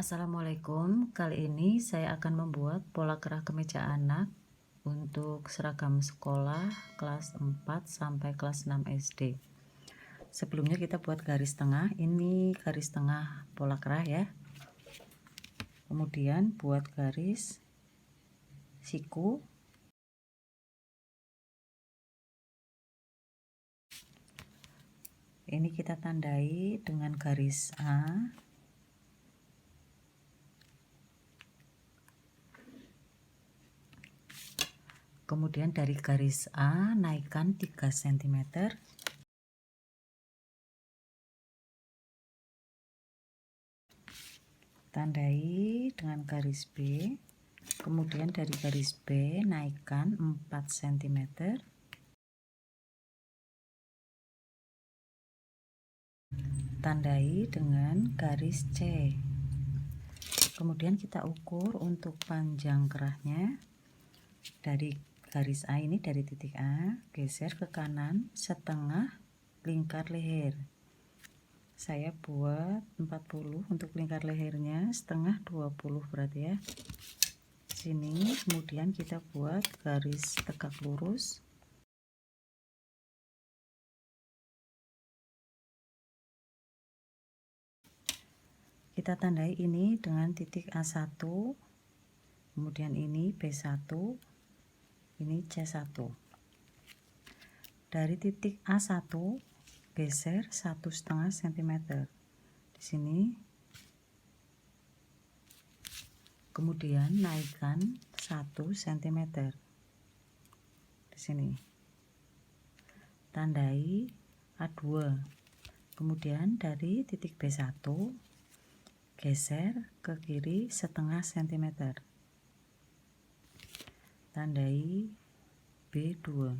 Assalamualaikum, kali ini saya akan membuat pola kerah kemeja anak untuk seragam sekolah kelas 4 sampai kelas 6 SD. Sebelumnya kita buat garis tengah, ini garis tengah pola kerah ya. Kemudian buat garis siku. Ini kita tandai dengan garis A. Kemudian dari garis A naikkan 3 cm. Tandai dengan garis B. Kemudian dari garis B naikkan 4 cm. Tandai dengan garis C. Kemudian kita ukur untuk panjang kerahnya. Dari garis A ini, dari titik A, geser ke kanan setengah lingkar leher. Saya buat 40 untuk lingkar lehernya, setengah 20 berarti ya. Sini, kemudian kita buat garis tegak lurus. Kita tandai ini dengan titik A1, kemudian ini B1, ini C1. Dari titik A1 geser 1,5 cm di sini, kemudian naikkan 1 cm di sini. Tandai A2. Kemudian dari titik B1 geser ke kiri setengah cm. Tandai B2.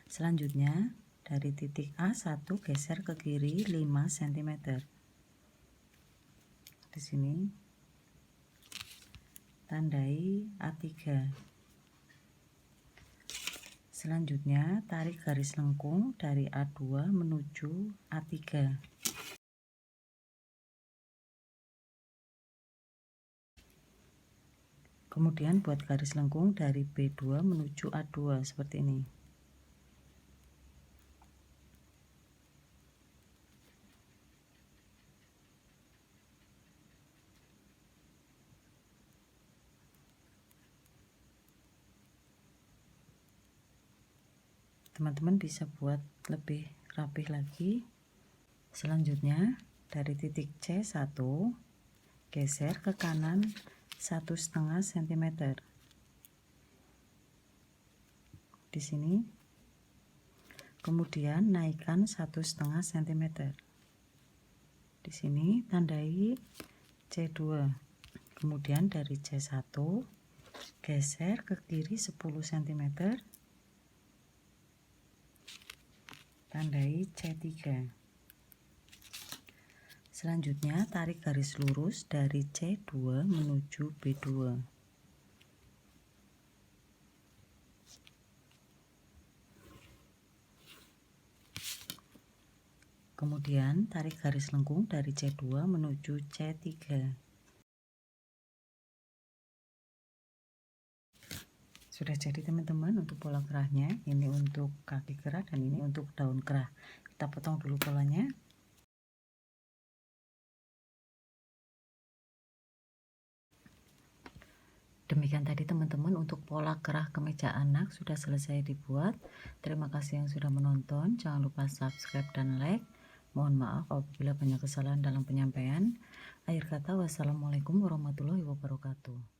Selanjutnya dari titik A1 geser ke kiri 5 cm. Di sini tandai A3. Selanjutnya tarik garis lengkung dari A2 menuju A3. Kemudian buat garis lengkung dari B2 menuju A2 seperti ini. Teman-teman bisa buat lebih rapih lagi. Selanjutnya dari titik C1 geser ke kanan 1,5 cm. Di sini. Kemudian naikkan 1,5 cm. Di sini tandai C2. Kemudian dari C1 geser ke kiri 10 cm. Tandai C3. Selanjutnya tarik garis lurus dari C2 menuju B2. Kemudian tarik garis lengkung dari C2 menuju C3. Sudah jadi teman-teman untuk pola kerahnya. Ini untuk kaki kerah dan ini untuk daun kerah. Kita potong dulu polanya. Demikian tadi teman-teman untuk pola kerah kemeja anak sudah selesai dibuat. Terima kasih yang sudah menonton. Jangan lupa subscribe dan like. Mohon maaf apabila banyak kesalahan dalam penyampaian. Akhir kata, wassalamualaikum warahmatullahi wabarakatuh.